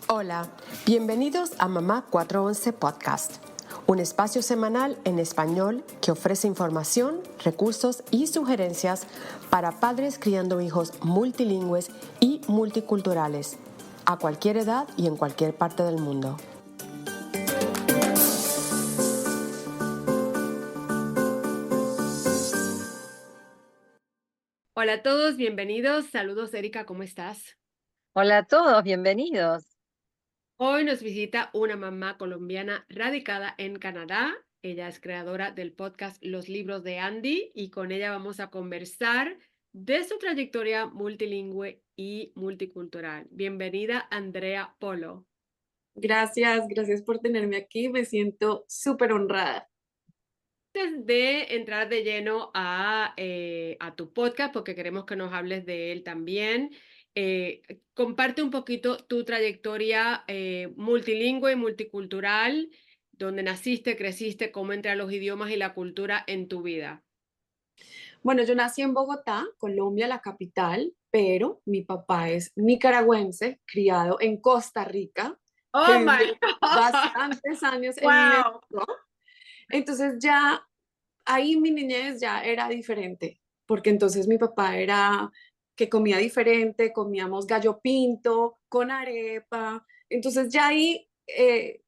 Hola, bienvenidos a Mamá 411 Podcast, un espacio semanal en español que ofrece información, recursos y sugerencias para padres criando hijos multilingües y multiculturales, a cualquier edad y en cualquier parte del mundo. Hola a todos, bienvenidos. Saludos, Erika, ¿cómo estás? Hola a todos, bienvenidos. Hoy nos visita una mamá colombiana radicada en Canadá. Ella es creadora del podcast Los Libros de Andy y con ella vamos a conversar de su trayectoria multilingüe y multicultural. Bienvenida, Andrea Polo. Gracias por tenerme aquí. Me siento súper honrada. Antes de entrar de lleno a tu podcast, porque queremos que nos hables de él también, comparte un poquito tu trayectoria multilingüe y multicultural, donde naciste, creciste, cómo entran los idiomas y la cultura en tu vida. Bueno, yo nací en Bogotá, Colombia, la capital, pero mi papá es nicaragüense, criado en Costa Rica, que Oh vivió my God. bastantes años en Wow. México. Entonces ya ahí mi niñez ya era diferente, porque entonces mi papá era que comía diferente, comíamos gallo pinto con arepa. Entonces ya ahí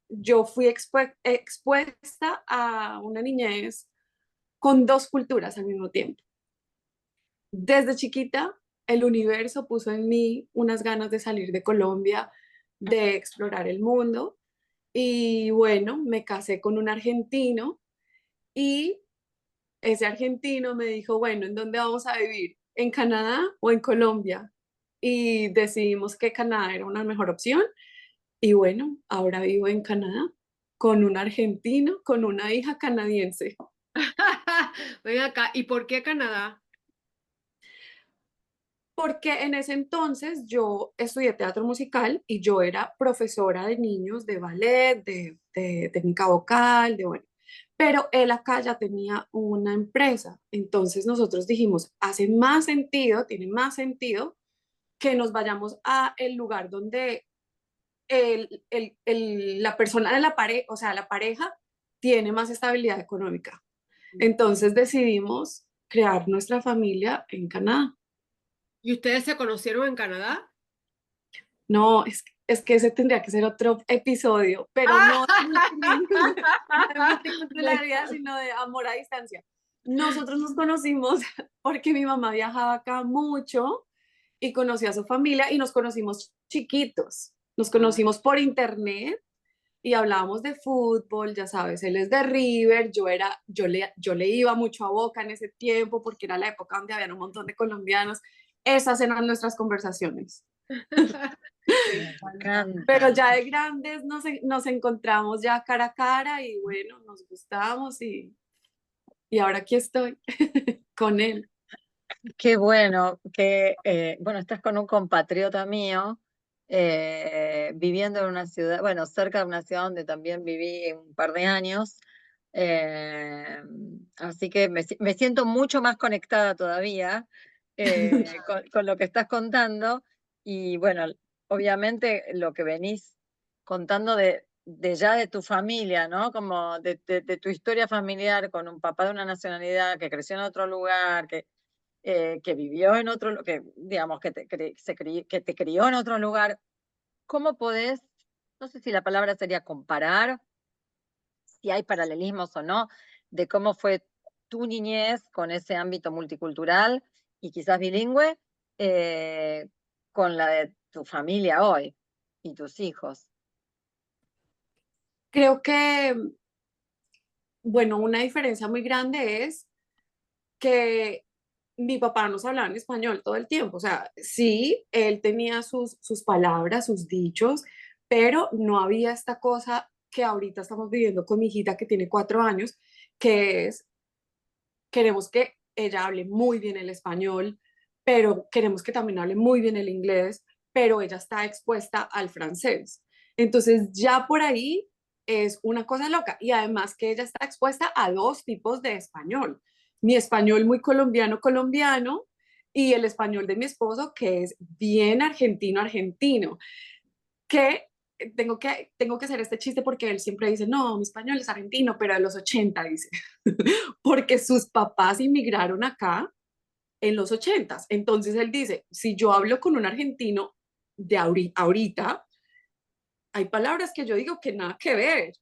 yo fui expuesta a una niñez con dos culturas al mismo tiempo. Desde chiquita, el universo puso en mí unas ganas de salir de Colombia, de explorar el mundo. Y bueno, me casé con un argentino y ese argentino me dijo, bueno, ¿en dónde vamos a vivir? ¿En Canadá o en Colombia? Y decidimos que Canadá era una mejor opción. Y bueno, ahora vivo en Canadá con un argentino, con una hija canadiense. Ven acá, ¿y por qué Canadá? Porque en ese entonces yo estudié teatro musical y yo era profesora de niños de ballet, de técnica vocal, de bueno. Pero él acá ya tenía una empresa. Entonces nosotros dijimos, hace más sentido, tiene más sentido que nos vayamos a el lugar donde la persona de la pareja, o sea, la pareja tiene más estabilidad económica. Entonces decidimos crear nuestra familia en Canadá. ¿Y ustedes se conocieron en Canadá? No, es que ese tendría que ser otro episodio, pero no de no de multiculturalidad, sino de amor a distancia. Nosotros nos conocimos porque mi mamá viajaba acá mucho y conoció a su familia y nos conocimos chiquitos. Nos Ah. conocimos por internet y hablábamos de fútbol, ya sabes, él es de River, yo le iba mucho a Boca en ese tiempo porque era la época donde había un montón de colombianos. Esas eran nuestras conversaciones. Me Me encanta. Pero encanta. ya de grandes nos encontramos ya cara a cara y bueno, nos gustamos y ahora aquí estoy con él. Qué bueno que, bueno, estás con un compatriota mío viviendo en una ciudad, bueno, cerca de una ciudad donde también viví un par de años. eh, Así que me siento mucho más conectada todavía con lo que estás contando. Y bueno, obviamente lo que venís contando de ya de tu familia, ¿no? Como de tu historia familiar con un papá de una nacionalidad que creció en otro lugar, que vivió en que digamos, que te crió en otro lugar. ¿Cómo podés, no sé si la palabra sería comparar, si hay paralelismos o no, de cómo fue tu niñez con ese ámbito multicultural y quizás bilingüe, eh, con la de tu familia hoy y tus hijos? Creo que, bueno, una diferencia muy grande es que mi papá nos hablaba en español todo el tiempo. O sea, sí, él tenía sus palabras, sus dichos, pero no había esta cosa que ahorita estamos viviendo con mi hijita que tiene 4 años, que es queremos que ella hable muy bien el español, pero queremos que también hable muy bien el inglés, pero ella está expuesta al francés. Entonces ya por ahí es una cosa loca y además que ella está expuesta a dos tipos de español. Mi español muy colombiano, colombiano y el español de mi esposo que es bien argentino, argentino, que tengo que hacer este chiste porque él siempre dice, no, mi español es argentino, pero de los 80 dice, porque sus papás inmigraron acá en los 80. Entonces él dice, si yo hablo con un argentino de ahorita, hay palabras que yo digo que nada que ver.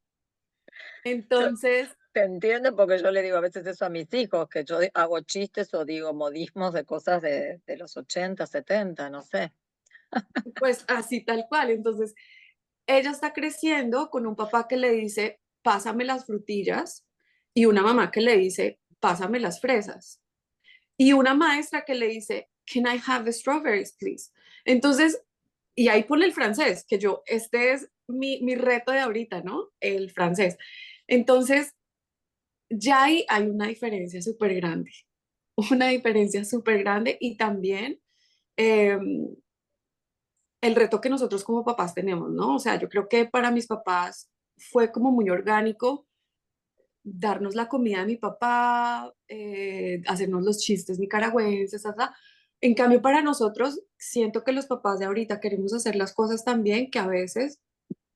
Yo Entonces, te entiendo porque yo le digo a veces eso a mis hijos, que yo hago chistes o digo modismos de cosas de los 80, 70, no sé. pues así tal cual. Entonces, ella está creciendo con un papá que le dice, pásame las frutillas, y una mamá que le dice, pásame las fresas, y una maestra que le dice, can I have the strawberries, please? Entonces, y ahí pone el francés, que yo, este es mi reto de ahorita, ¿no? El francés. Entonces, ya ahí hay una diferencia súper grande, una diferencia súper grande y también eh, el reto que nosotros como papás tenemos, ¿no? O sea, yo creo que para mis papás fue como muy orgánico darnos la comida de mi papá, hacernos los chistes nicaragüenses, ¿verdad? En cambio, para nosotros, siento que los papás de ahorita queremos hacer las cosas tan bien que a veces,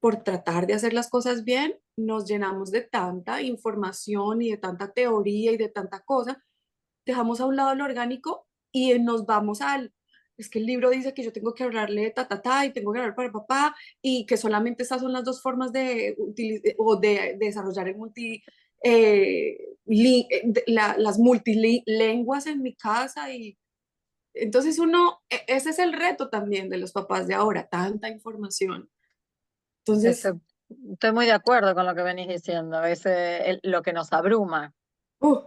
por tratar de hacer las cosas bien, nos llenamos de tanta información y de tanta teoría y de tanta cosa, dejamos a un lado lo orgánico y nos vamos al, es que el libro dice que yo tengo que hablarle de ta, ta, ta, y tengo que hablar para papá, y que solamente estas son las dos formas de desarrollar el las multilenguas en mi casa. Y entonces ese es el reto también de los papás de ahora, tanta información. Entonces, Estoy, estoy muy de acuerdo con lo que venís diciendo, es lo que nos abruma. uh,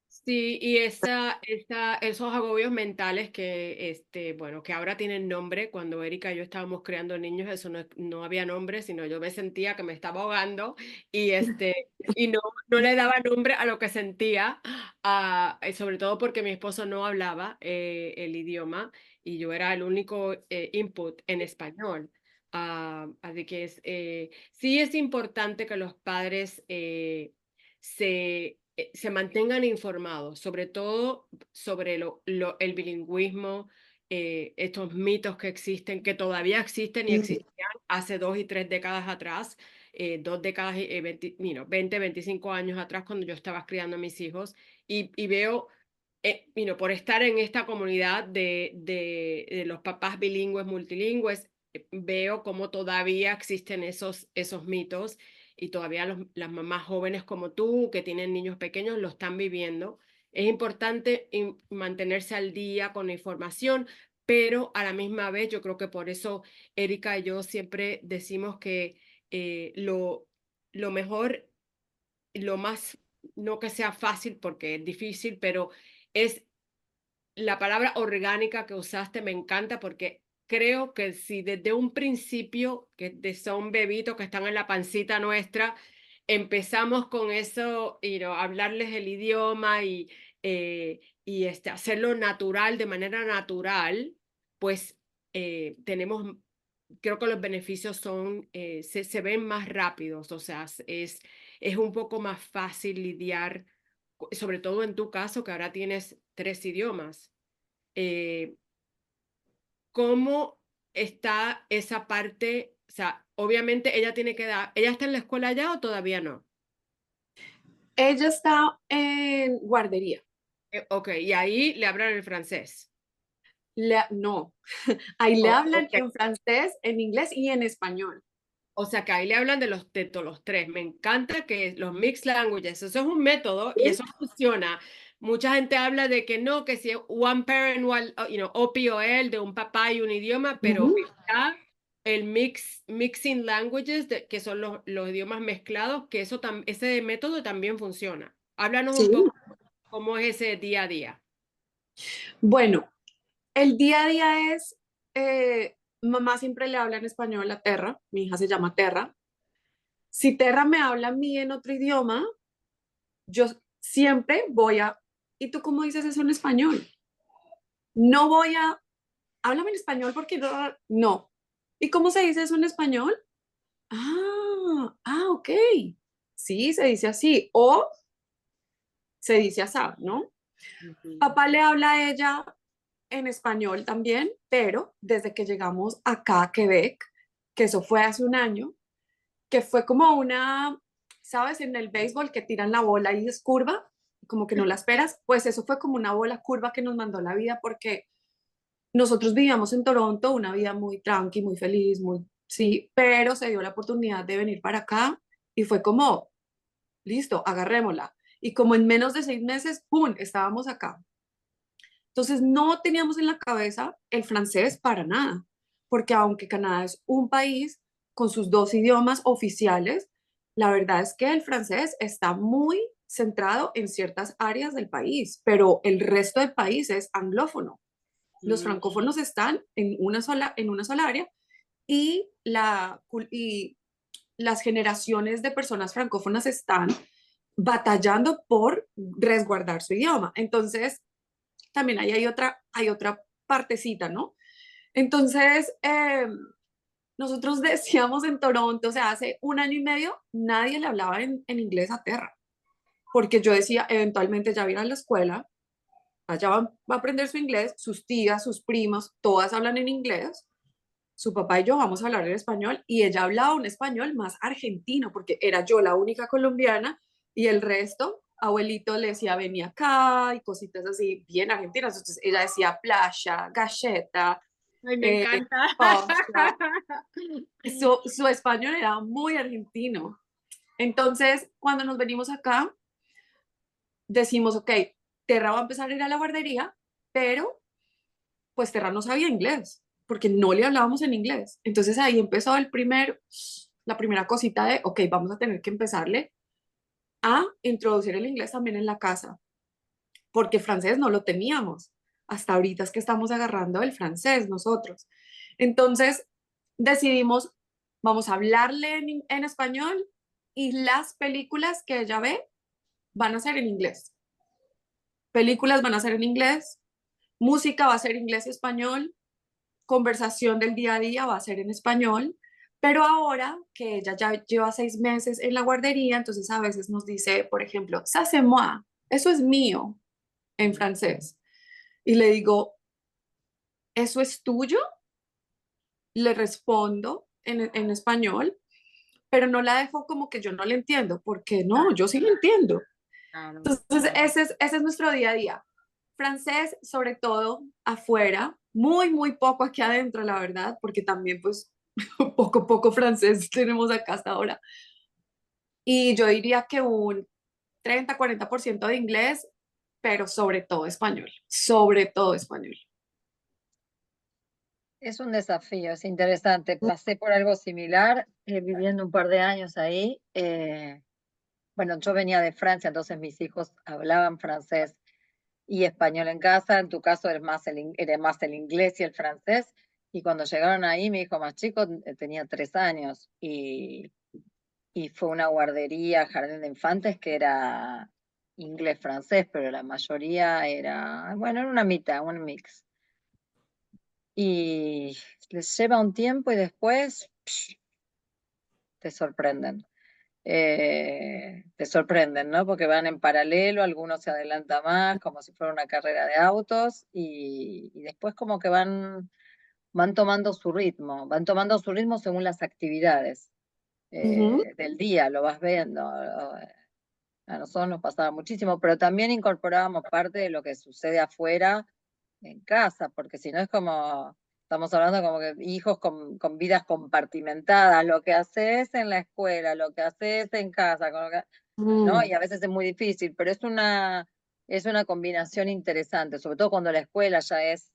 Sí, y esos agobios mentales que, bueno, que ahora tienen nombre. Cuando Erika y yo estábamos creando niños, eso no había nombre, sino yo me sentía que me estaba ahogando y, y no le daba nombre a lo que sentía, sobre todo porque mi esposo no hablaba el idioma y yo era el único input en español. Así que sí es importante que los padres se mantengan informados, sobre todo sobre el bilingüismo, estos mitos que existen, que todavía existen y sí, existían hace 2 y 3 décadas atrás, 2 décadas, 20, 25 años atrás, cuando yo estaba criando a mis hijos, y veo, por estar en esta comunidad de los papás bilingües, multilingües, veo cómo todavía existen esos mitos y todavía las mamás jóvenes como tú, que tienen niños pequeños, lo están viviendo. Es importante mantenerse al día con la información, pero a la misma vez yo creo que por eso Erika y yo siempre decimos que lo mejor, lo más, no que sea fácil porque es difícil, pero es la palabra orgánica que usaste, me encanta porque creo que si desde un principio, que son bebitos que están en la pancita nuestra, empezamos con eso, hablarles el idioma y hacerlo natural, de manera natural, pues creo que los beneficios se ven más rápidos, o sea, es un poco más fácil lidiar, sobre todo en tu caso, que ahora tienes 3 idiomas. eh, ¿Cómo está esa parte? O sea, obviamente ella tiene que dar, ¿ella está en la escuela ya o todavía no? ella está en guardería. Ok, y ahí le hablan el francés. No, ahí le hablan Ok. en francés, en inglés y en español. O sea, que ahí le hablan de todos los tres. Me encanta que los mixed languages, eso es un método y Sí. eso funciona. Mucha gente habla de que no, que si one parent, OPOL, de un papá y un idioma, pero Ujú. está el mixing languages, que son los idiomas mezclados, que ese método también funciona. Háblanos Sí. un poco cómo es ese día a día. Bueno, el día a día es, mamá siempre le habla en español a Terra, mi hija se llama Terra. Si Terra me habla a mí en otro idioma, yo siempre voy a, ¿y tú cómo dices eso en español? No voy a, háblame en español porque no, no. ¿Y cómo se dice eso en español? Ok. Sí, se dice así. O se dice así, ¿no? Ujú. Papá le habla a ella en español también, pero desde que llegamos acá a Quebec, que eso fue hace un año, que fue como una, ¿sabes? En el béisbol que tiran la bola y es curva, como que no la esperas, pues eso fue como una bola curva que nos mandó la vida porque nosotros vivíamos en Toronto, una vida muy tranqui, muy feliz, muy, sí, pero se dio la oportunidad de venir para acá y fue como, listo, agarrémosla. Y como en menos de 6 meses, ¡pum!, estábamos acá. Entonces no teníamos en la cabeza el francés para nada, porque aunque Canadá es un país con sus dos idiomas oficiales, la verdad es que el francés está muy centrado en ciertas áreas del país, pero el resto del país es anglófono. Los Mm. francófonos están en una sola área y, y las generaciones de personas francófonas están batallando por resguardar su idioma. Entonces, también ahí hay otra partecita, ¿no? Entonces, nosotros decíamos en Toronto, o sea, hace un año y medio, nadie le hablaba en inglés a Terra, porque yo decía, eventualmente ya va a ir a la escuela, allá va a aprender su inglés, sus tías, sus primos, todas hablan en inglés, su papá y yo vamos a hablar en español, y ella hablaba un español más argentino, porque era yo la única colombiana, y el resto, abuelito le decía, venía acá, y cositas así, bien argentinas. Entonces ella decía playa, galleta, Ay, me eh, encanta. costa. Su español era muy argentino. Entonces, cuando nos venimos acá, decimos, ok, Terra va a empezar a ir a la guardería, pero pues Terra no sabía inglés, porque no le hablábamos en inglés. Entonces ahí empezó la primera cosita de, ok, vamos a tener que empezarle a introducir el inglés también en la casa, porque francés no lo teníamos. Hasta ahorita es que estamos agarrando el francés nosotros. Entonces decidimos, vamos a hablarle en español y las películas que ella ve van a ser en inglés. Películas van a ser en inglés, música va a ser inglés y español, conversación del día a día va a ser en español, pero ahora que ella ya lleva 6 meses en la guardería, entonces a veces nos dice, por ejemplo, ça c'est moi, eso es mío en francés. Y le digo, ¿eso es tuyo? Le respondo en español, pero no la dejo como que yo no le entiendo, porque no, yo sí le entiendo. Claro. Entonces, ese es nuestro día a día. Francés, sobre todo afuera, muy, muy poco aquí adentro, la verdad, porque también pues poco francés tenemos acá hasta ahora. Y yo diría que un 30-40% de inglés, pero sobre todo español. Es un desafío, es interesante. Pasé por algo similar, viviendo un par de años ahí. Bueno, yo venía de Francia, entonces mis hijos hablaban francés y español en casa. En tu caso era más el inglés y el francés. Y cuando llegaron ahí, mi hijo más chico tenía 3 años y fue una guardería, jardín de infantes, que era inglés-francés, pero la mayoría era, bueno, era una mitad, un mix. Y les lleva un tiempo y después te sorprenden. Te sorprenden, ¿no? Porque van en paralelo, algunos se adelanta más, como si fuera una carrera de autos, y después como que van tomando su ritmo, van tomando su ritmo según las actividades Ujú, del día, lo vas viendo. A nosotros nos pasaba muchísimo, pero también incorporábamos parte de lo que sucede afuera en casa, porque si no es como, estamos hablando como que hijos con vidas compartimentadas, lo que haces en la escuela, lo que haces en casa, ¿no? mm, Y a veces es muy difícil, pero es una combinación interesante, sobre todo cuando la escuela ya es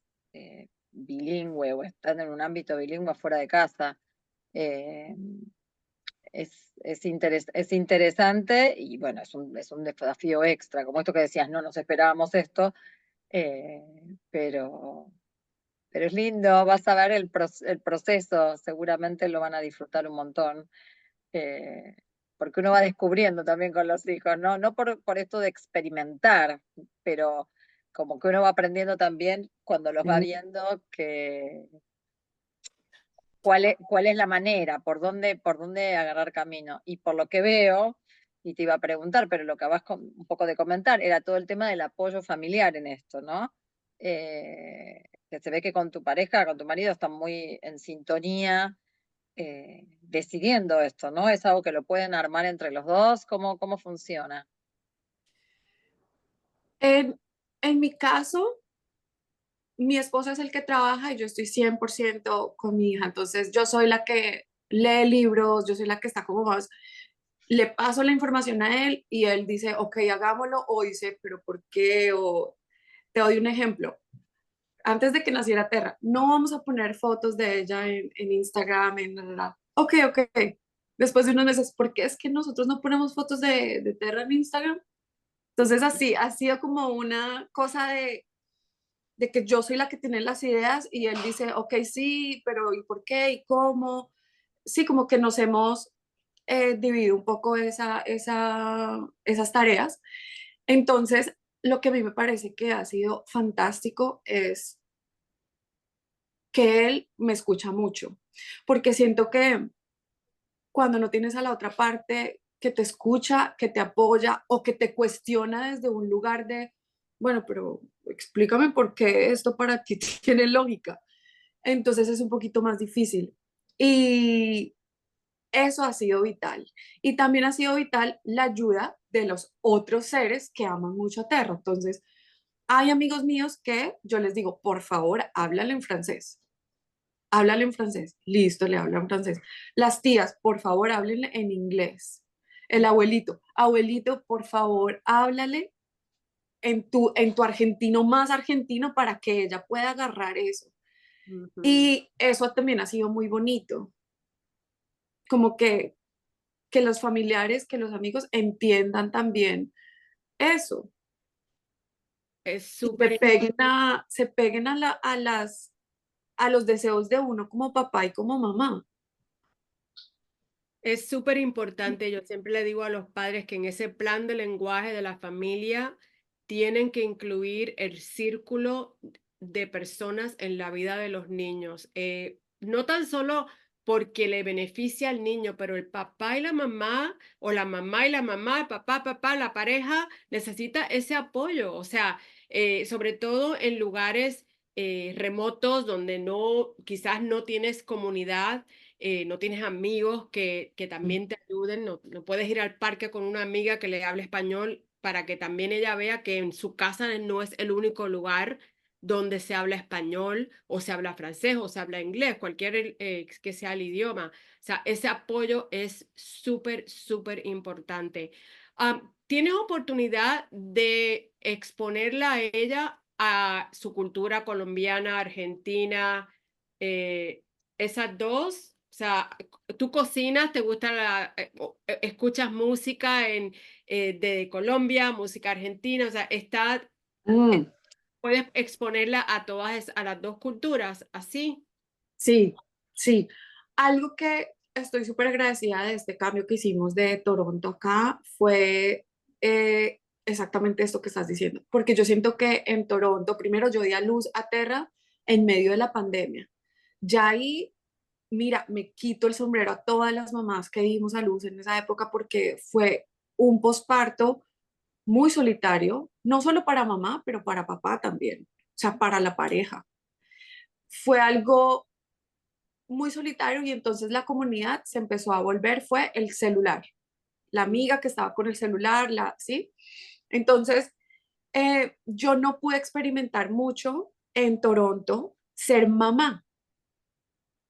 bilingüe o están en un ámbito bilingüe fuera de casa. Eh, es interesante y bueno, es un desafío extra, como esto que decías, no nos esperábamos esto, eh, pero, pero es lindo, vas a ver el proceso, seguramente lo van a disfrutar un montón, eh, porque uno va descubriendo también con los hijos, ¿no? No por esto de experimentar, pero como que uno va aprendiendo también cuando los va mm, viendo que cuál es la manera, por dónde agarrar camino. Y por lo que veo, y te iba a preguntar, pero lo que acabas un poco de comentar, era todo el tema del apoyo familiar en esto, ¿no? Que se ve que con tu pareja, con tu marido, están muy en sintonía decidiendo esto, ¿no? ¿Es algo que lo pueden armar entre los dos? ¿Cómo funciona? En mi caso, mi esposo es el que trabaja y yo estoy 100% con mi hija, entonces yo soy la que lee libros, yo soy la que está como más, le paso la información a él y él dice, ok, hagámoslo, o dice, pero ¿por qué? O te doy un ejemplo. Antes de que naciera Terra, no vamos a poner fotos de ella en Instagram, Ok, ok. Después de unos meses, ¿por qué es que nosotros no ponemos fotos de Terra en Instagram? Entonces así, ha sido como una cosa de que yo soy la que tiene las ideas y él dice, ok, sí, pero ¿y por qué? ¿Y cómo? Sí, como que nos hemos dividido un poco esas tareas. Entonces, lo que a mí me parece que ha sido fantástico es que él me escucha mucho, porque siento que cuando no tienes a la otra parte que te escucha, que te apoya o que te cuestiona desde un lugar de, bueno, pero explícame por qué esto para ti tiene lógica. Entonces es un poquito más difícil. Y eso ha sido vital. Y también ha sido vital la ayuda de los otros seres que aman mucho a Terra. Entonces, hay amigos míos que yo les digo, por favor, háblale en francés. Háblale en francés. Listo, le hablan francés. Las tías, por favor, háblenle en inglés. El abuelito, abuelito, por favor, háblale en tu argentino más argentino para que ella pueda agarrar eso. Ujú. Y eso también ha sido muy bonito, como que los familiares, que los amigos entiendan también eso Es y se súper peguen a los deseos de uno como papá y como mamá. Es súper importante, yo siempre le digo a los padres que en ese plan de lenguaje de la familia tienen que incluir el círculo de personas en la vida de los niños. No tan solo porque le beneficia al niño, pero el papá y la mamá, o la mamá y la mamá, el papá, papá, la pareja, necesita ese apoyo. O sea, sobre todo en lugares remotos donde no, quizás no tienes comunidad, no tienes amigos que también te ayuden, no puedes ir al parque con una amiga que le hable español para que también ella vea que en su casa no es el único lugar donde se habla español o se habla francés o se habla inglés, cualquier que sea el idioma. O sea, ese apoyo es súper, súper importante. ¿Tienes oportunidad de exponerla a ella a su cultura colombiana, argentina, eh, esas dos? O sea, tú cocinas, te gusta escuchas música de Colombia, música argentina, o sea, Mm, puedes exponerla a a las dos culturas, así. sí, sí. Algo que estoy súper agradecida de este cambio que hicimos de Toronto acá fue exactamente esto que estás diciendo, porque yo siento que en Toronto, primero yo di a luz a Terra en medio de la pandemia. Ya ahí, mira, me quito el sombrero a todas las mamás que dimos a luz en esa época porque fue un posparto muy solitario, no solo para mamá, pero para papá también, o sea, para la pareja. Fue algo muy solitario y entonces la comunidad se empezó a volver, fue el celular, la amiga que estaba con el celular, ¿sí? Entonces, yo no pude experimentar mucho en Toronto ser mamá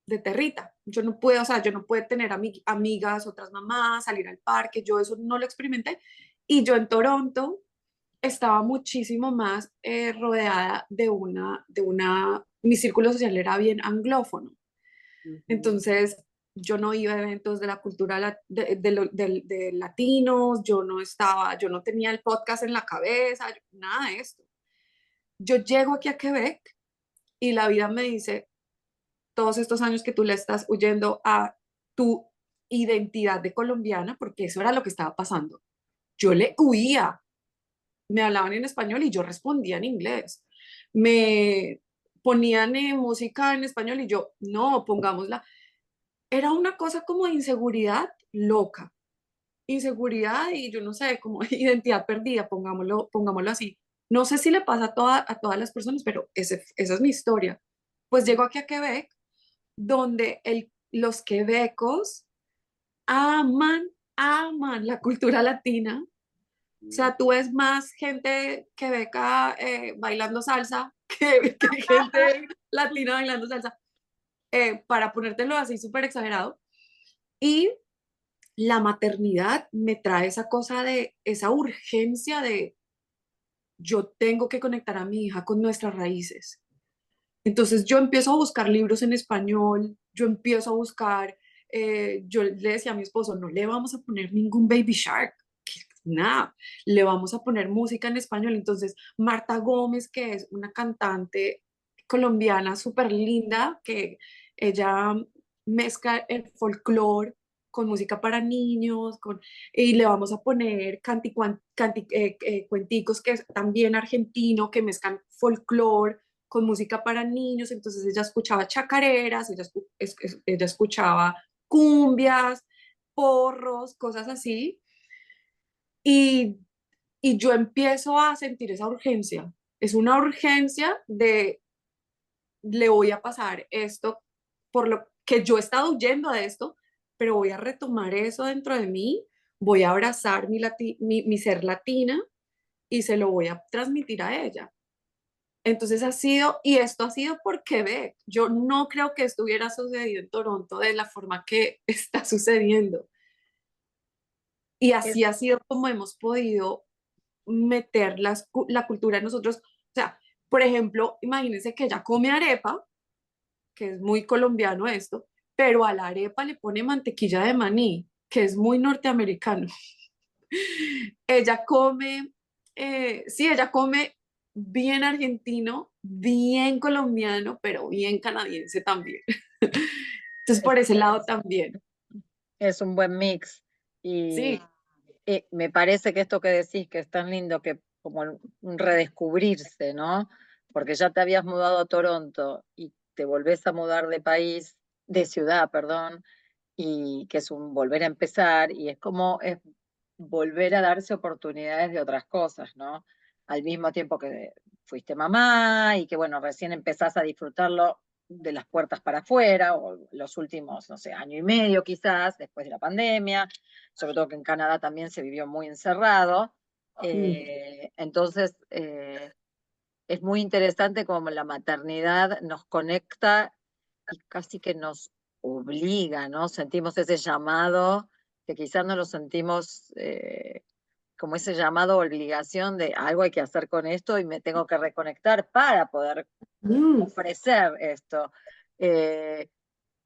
de Territa. Yo no pude, o sea, yo no pude tener amigas, otras mamás, salir al parque, yo eso no lo experimenté. Y yo en Toronto estaba muchísimo más rodeada mi círculo social era bien anglófono. Ujú. Entonces, yo no iba a eventos de la cultura de latinos, yo no tenía el podcast en la cabeza, nada de esto. Yo llego aquí a Quebec y la vida me dice, todos estos años que tú le estás huyendo a tu identidad de colombiana, porque eso era lo que estaba pasando. Yo le huía, me hablaban en español y yo respondía en inglés. Me ponían música en español y yo, no, pongámosla. Era una cosa como de inseguridad loca, inseguridad y yo no sé, como identidad perdida, pongámoslo así. No sé si le pasa a todas las personas, pero esa es mi historia. Pues llego aquí a Quebec, donde los quebecos aman, aman la cultura latina. O sea, tú ves más gente quebeca bailando salsa que gente latina bailando salsa, para ponértelo así súper exagerado. Y la maternidad me trae esa cosa de, esa urgencia de yo tengo que conectar a mi hija con nuestras raíces. Entonces yo empiezo a buscar libros en español, yo empiezo a buscar, yo le decía a mi esposo, no le vamos a poner ningún Baby Shark, nada, le vamos a poner música en español. Entonces Marta Gómez, que es una cantante colombiana súper linda, que ella mezcla el folclore con música para niños, y le vamos a poner cuenticos que es también argentino, que mezclan folclore con música para niños. Entonces ella escuchaba chacareras, ella escuchaba cumbias, porros, cosas así, y, y yo empiezo a sentir esa urgencia. Es una urgencia de le voy a pasar esto, por lo que yo he estado huyendo de esto, pero voy a retomar eso dentro de mí, voy a abrazar mi ser latina y se lo voy a transmitir a ella. Entonces ha sido, y esto ha sido por Quebec. Yo no creo que esto hubiera sucedido en Toronto de la forma que está sucediendo. Y Es, así ha sido como hemos podido meter la cultura en nosotros. O sea, por ejemplo, imagínense que ella come arepa, que es muy colombiano esto, pero a la arepa le pone mantequilla de maní, que es muy norteamericano. Ella come, sí, ella come bien argentino, bien colombiano, pero bien canadiense también. Entonces, es, por ese lado también. es un buen mix. Sí. Y me parece que esto que decís, que es tan lindo, que como un redescubrirse, ¿no? Porque ya te habías mudado a Toronto y te volvés a mudar de país, de ciudad, perdón, y que es un volver a empezar, y es como es volver a darse oportunidades de otras cosas, ¿no? Al mismo tiempo que fuiste mamá y que, bueno, recién empezás a disfrutarlo de las puertas para afuera, o los últimos, no sé, año y medio quizás, después de la pandemia, sobre todo que en Canadá también se vivió muy encerrado. Mm. Entonces, es muy interesante cómo la maternidad nos conecta y casi que nos obliga, ¿no? Sentimos ese llamado, que quizás no lo sentimos como ese llamado obligación de algo hay que hacer con esto y me tengo que reconectar para poder Mm. ofrecer esto. Eh,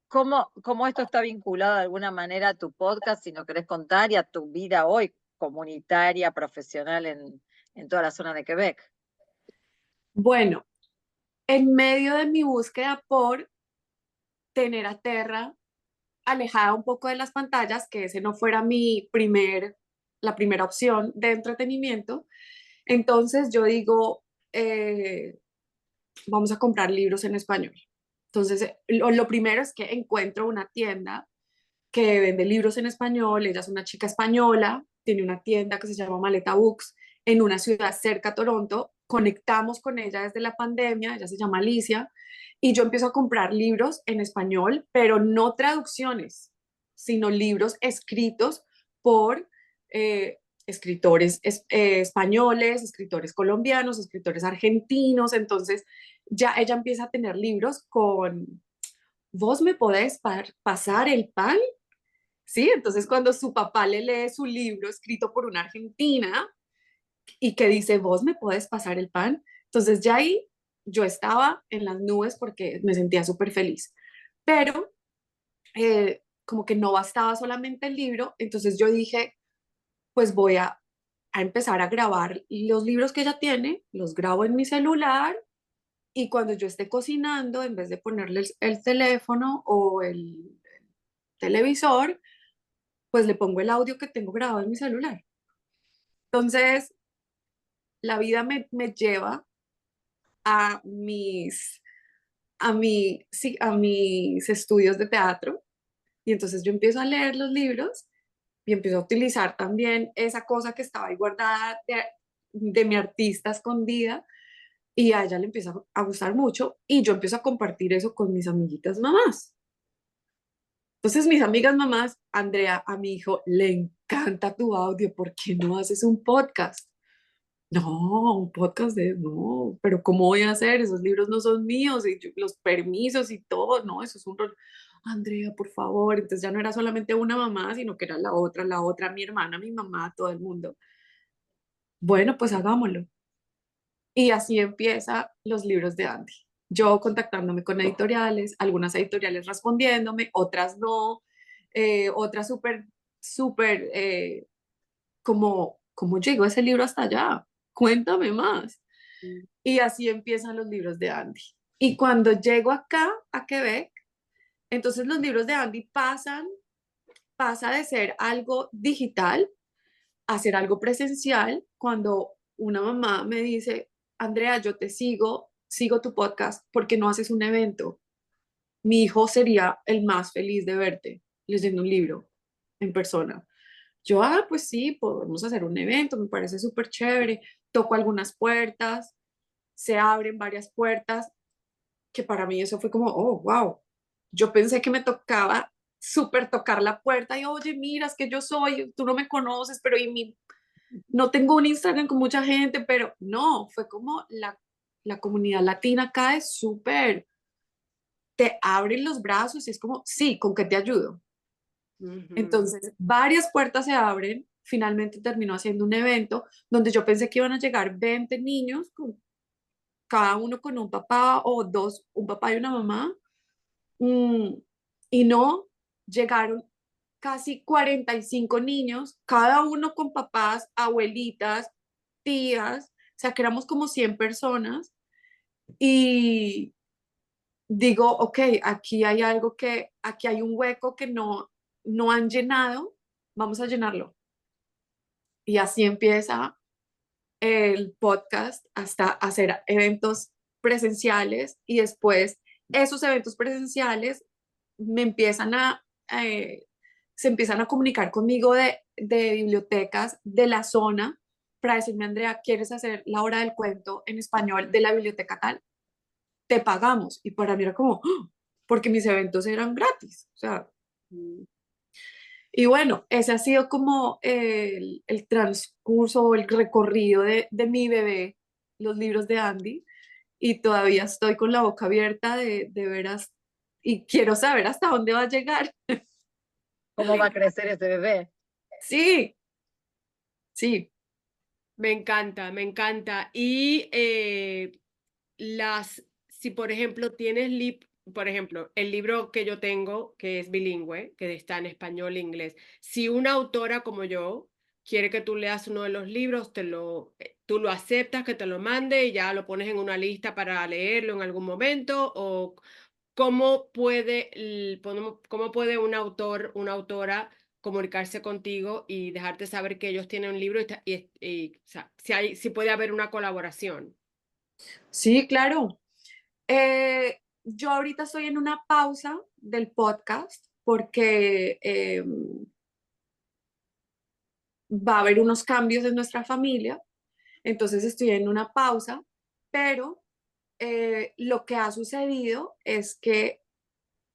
¿Cómo esto está vinculado de alguna manera a tu podcast, si no querés contar, y a tu vida hoy comunitaria, profesional en toda la zona de Quebec? Bueno, en medio de mi búsqueda por tener a Terra alejada un poco de las pantallas, que ese no fuera la primera opción de entretenimiento, entonces yo digo, vamos a comprar libros en español. Entonces, lo primero es que encuentro una tienda que vende libros en español. Ella es una chica española, tiene una tienda que se llama Maleta Books en una ciudad cerca a Toronto. Conectamos con ella desde la pandemia, ella se llama Alicia, y yo empiezo a comprar libros en español, pero no traducciones, sino libros escritos por escritores españoles, escritores colombianos, escritores argentinos. Entonces ya ella empieza a tener libros con, ¿vos me podés pasar el pan? Sí, entonces cuando su papá le lee su libro escrito por una argentina y que dice, vos me puedes pasar el pan, entonces ya ahí yo estaba en las nubes porque me sentía súper feliz. Pero como que no bastaba solamente el libro, entonces yo dije, pues voy a empezar a grabar los libros que ella tiene, los grabo en mi celular, y cuando yo esté cocinando, en vez de ponerle el teléfono o el televisor, pues le pongo el audio que tengo grabado en mi celular. Entonces, la vida me lleva a sí, a mis estudios de teatro, y entonces yo empiezo a leer los libros y empiezo a utilizar también esa cosa que estaba ahí guardada de mi artista escondida, y a ella le empieza a gustar mucho y yo empiezo a compartir eso con mis amiguitas mamás. Entonces mis amigas mamás, Andrea, a mi hijo le encanta tu audio, ¿por qué no haces un podcast? No, un podcast de, no, pero ¿cómo voy a hacer? Esos libros no son míos y los permisos y todo, no, eso es un rol. Andrea, por favor, entonces ya no era solamente una mamá, sino que era la otra, mi hermana, mi mamá, todo el mundo. Bueno, pues hagámoslo. Y así empieza los libros de Andy. Yo contactándome con editoriales, algunas editoriales respondiéndome, otras no, otras súper, ¿cómo llegó ese libro hasta allá? Cuéntame más. Y así empiezan los libros de Andy. Y cuando llego acá a Quebec, entonces los libros de Andy pasa de ser algo digital a ser algo presencial cuando una mamá me dice, Andrea, yo te sigo tu podcast porque no haces un evento. Mi hijo sería el más feliz de verte leyendo un libro en persona. Yo, pues sí, podemos hacer un evento, me parece súper chévere. Toco algunas puertas, se abren varias puertas, que para mí eso fue como, oh, wow. Yo pensé que me tocaba súper tocar la puerta y, oye, mira, es que yo soy, tú no me conoces, pero no tengo un Instagram con mucha gente, pero no, fue como la comunidad latina acá es súper, te abren los brazos y es como, sí, ¿con qué te ayudo? Ujú. Entonces, varias puertas se abren. Finalmente terminó haciendo un evento donde yo pensé que iban a llegar 20 niños, cada uno con un papá o dos, un papá y una mamá. Mm, y no, llegaron casi 45 niños, cada uno con papás, abuelitas, tías, o sea que éramos como 100 personas. Y digo, ok, aquí hay algo aquí hay un hueco que no han llenado, vamos a llenarlo. Y así empieza el podcast hasta hacer eventos presenciales y después esos eventos presenciales me empiezan eh, se empiezan a comunicar conmigo de bibliotecas de la zona para decirme, Andrea, ¿quieres hacer la hora del cuento en español de la biblioteca tal? Te pagamos. Y para mí era como, ¡ah! Porque mis eventos eran gratis. O sea, y bueno, ese ha sido como el transcurso o el recorrido de mi bebé, los libros de Andy, y todavía estoy con la boca abierta de veras y quiero saber hasta dónde va a llegar. ¿Cómo va a crecer ese bebé? Sí, sí, Me encanta, me encanta. Y si por ejemplo tienes, por ejemplo, el libro que yo tengo, que es bilingüe, que está en español e inglés, si una autora como yo quiere que tú leas uno de los libros, tú lo aceptas, que te lo mande y ya lo pones en una lista para leerlo en algún momento, o cómo puede un autor, una autora comunicarse contigo y dejarte saber que ellos tienen un libro o sea, si puede haber una colaboración. sí, claro. Yo ahorita estoy en una pausa del podcast porque va a haber unos cambios en nuestra familia, entonces estoy en una pausa, pero lo que ha sucedido es que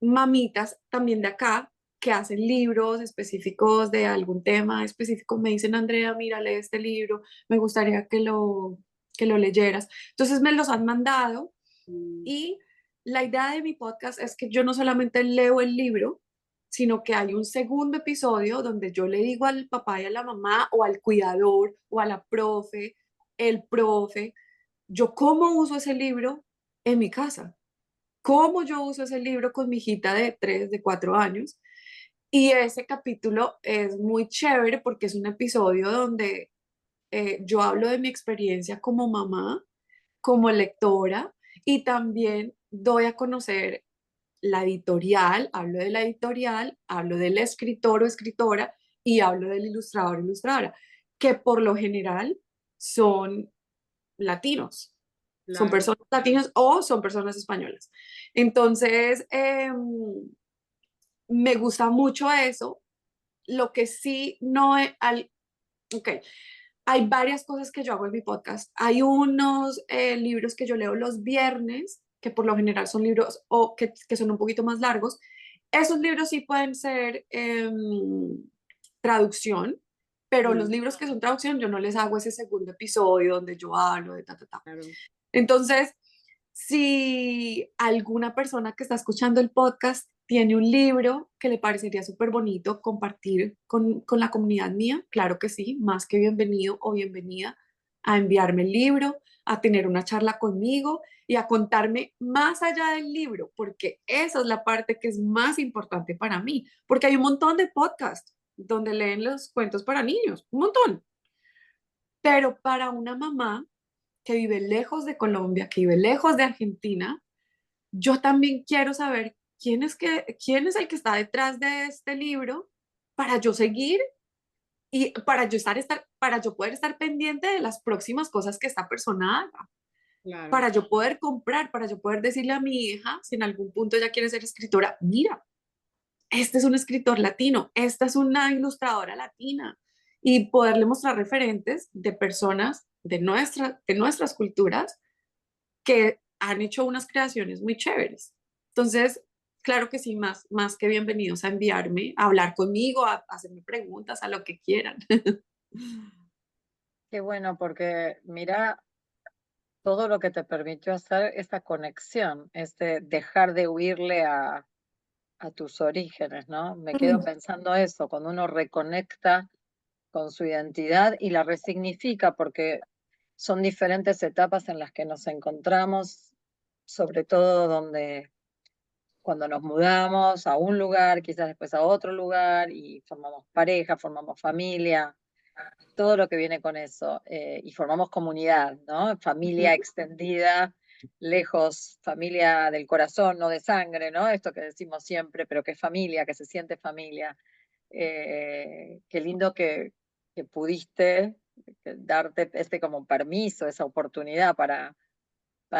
mamitas también de acá que hacen libros específicos de algún tema específico me dicen, Andrea, mira, lee este libro, me gustaría que lo leyeras. Entonces me los han mandado Mm, y la idea de mi podcast es que yo no solamente leo el libro, sino que hay un segundo episodio donde yo le digo al papá y a la mamá o al cuidador o a la profe, el profe, yo cómo uso ese libro en mi casa, cómo yo uso ese libro con mi hijita de 3 de 4 años. Y ese capítulo es muy chévere porque es un episodio donde yo hablo de mi experiencia como mamá, como lectora y también doy a conocer la editorial, hablo de la editorial, hablo del escritor o escritora y hablo del ilustrador o ilustradora, que por lo general son latinos, son claro. personas latinas o son personas españolas. Entonces, me gusta mucho eso. Lo que sí no es, ok, hay varias cosas que yo hago en mi podcast. Hay unos libros que yo leo los viernes, que por lo general son libros que son un poquito más largos, Esos libros sí pueden ser traducción, pero los Mm, libros que son traducción yo no les hago ese segundo episodio donde yo hablo de ta, ta, ta. claro. Entonces, si alguna persona que está escuchando el podcast tiene un libro que le parecería súper bonito compartir con la comunidad mía, claro que sí, más que bienvenido o bienvenida a enviarme el libro, a tener una charla conmigo y a contarme más allá del libro, porque esa es la parte que es más importante para mí, porque hay un montón de podcasts donde leen los cuentos para niños, un montón, pero para una mamá que vive lejos de Colombia, que vive lejos de Argentina, yo también quiero saber quién es el que está detrás de este libro para yo seguir y para yo poder estar pendiente de las próximas cosas que esta persona haga, Claro. para yo poder comprar, para yo poder decirle a mi hija, si en algún punto ella quiere ser escritora, mira, este es un escritor latino, esta es una ilustradora latina, y poderle mostrar referentes de personas de nuestras culturas que han hecho unas creaciones muy chéveres. Entonces, claro que sí, más que bienvenidos a enviarme, a hablar conmigo, a hacerme preguntas, a lo que quieran. Qué bueno, porque mira todo lo que te permitió hacer esta conexión, este dejar de huirle a tus orígenes, ¿no? Me quedo pensando eso, cuando uno reconecta con su identidad y la resignifica, porque son diferentes etapas en las que nos encontramos, sobre todo cuando nos mudamos a un lugar, quizás después a otro lugar, y formamos pareja, formamos familia, todo lo que viene con eso, y formamos comunidad, ¿no? Familia extendida, lejos, familia del corazón, no de sangre, ¿no? Esto que decimos siempre, pero que es familia, que se siente familia. Qué lindo que pudiste darte este como permiso, esa oportunidad para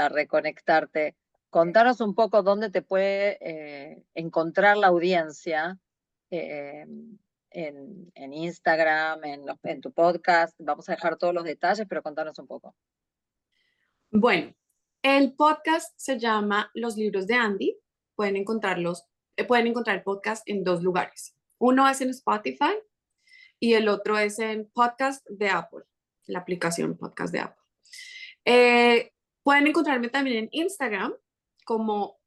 reconectarte. Contanos un poco dónde te puede encontrar la audiencia eh, en Instagram, en tu podcast. Vamos a dejar todos los detalles, pero contanos un poco. Bueno, el podcast se llama Los libros de Andy. Pueden encontrar el podcast en dos lugares. Uno es en Spotify y el otro es en podcast de Apple, la aplicación podcast de Apple. Pueden encontrarme también en Instagram como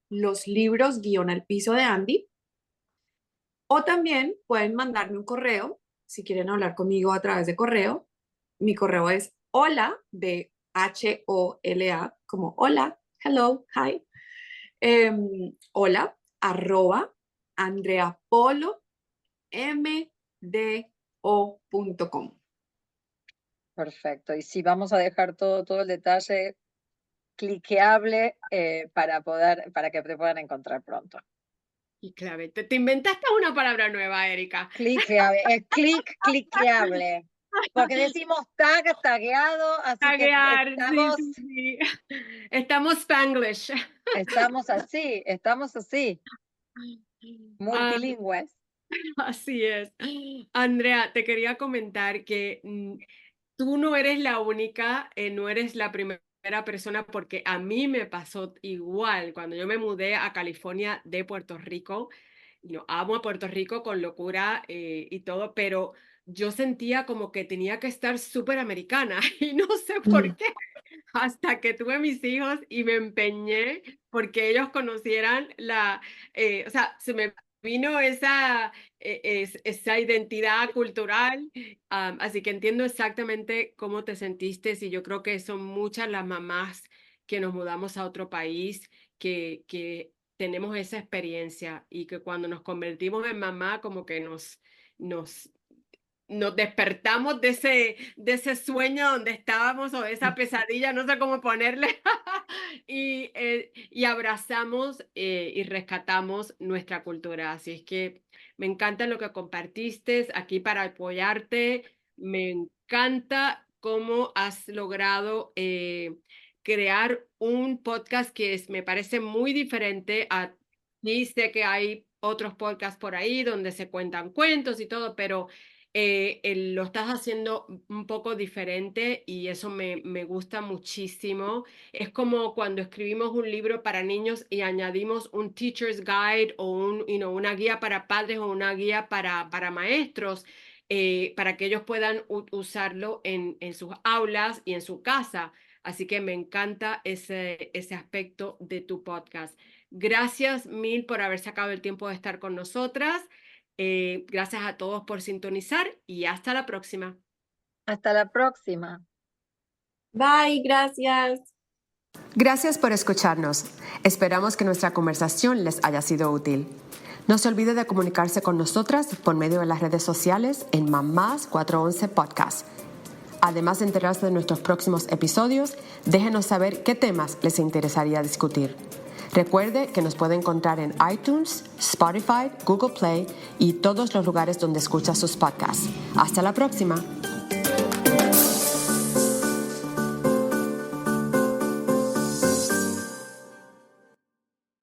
los libros guión al piso de Andy, o también pueden mandarme un correo si quieren hablar conmigo a través de correo. Mi correo es hola, de HOLA, como hola, hello, hi, hola, arroba, andreapolomdo.com. Perfecto. Y sí, vamos a dejar todo el detalle cliqueable para que te puedan encontrar pronto. Y clave, te inventaste una palabra nueva, Erika. Cliqueable, es cliqueable. Porque decimos tag, tagueado, así que Taguear, sí, sí, sí. Estamos Spanglish. estamos así, Ah, multilingües. así es. Andrea, te quería comentar que tú no eres la única, no eres la primera persona, porque a mí me pasó igual cuando yo me mudé a California de Puerto Rico. Yo amo a Puerto Rico con locura y todo, pero yo sentía como que tenía que estar súper americana y no sé por qué, hasta que tuve mis hijos y me empeñé porque ellos conocieran o sea, se me vino esa identidad cultural, así que entiendo exactamente cómo te sentiste y yo creo que son muchas las mamás que nos mudamos a otro país que tenemos esa experiencia y que cuando nos convertimos en mamá como que nos, nos despertamos de ese sueño donde estábamos o de esa pesadilla, no sé cómo ponerle, y abrazamos y rescatamos nuestra cultura. Así es que me encanta lo que compartiste aquí para apoyarte. Me encanta cómo has logrado crear un podcast me parece muy diferente a... Y sé que hay otros podcasts por ahí donde se cuentan cuentos y todo, pero lo estás haciendo un poco diferente y eso me gusta muchísimo. Es como cuando escribimos un libro para niños y añadimos un teacher's guide o una guía para padres o una guía para maestros, para que ellos puedan usarlo en sus aulas y en su casa. Así que me encanta ese aspecto de tu podcast. Gracias mil por haber sacado el tiempo de estar con nosotras. Gracias a todos por sintonizar y hasta la próxima. Hasta la próxima. Bye, gracias. Gracias por escucharnos. Esperamos que nuestra conversación les haya sido útil. No se olvide de comunicarse con nosotras por medio de las redes sociales en Mamás 411 Podcast. Además de enterarse de nuestros próximos episodios, déjenos saber qué temas les interesaría discutir. Recuerde que nos puede encontrar en iTunes, Spotify, Google Play y todos los lugares donde escucha sus podcasts. Hasta la próxima.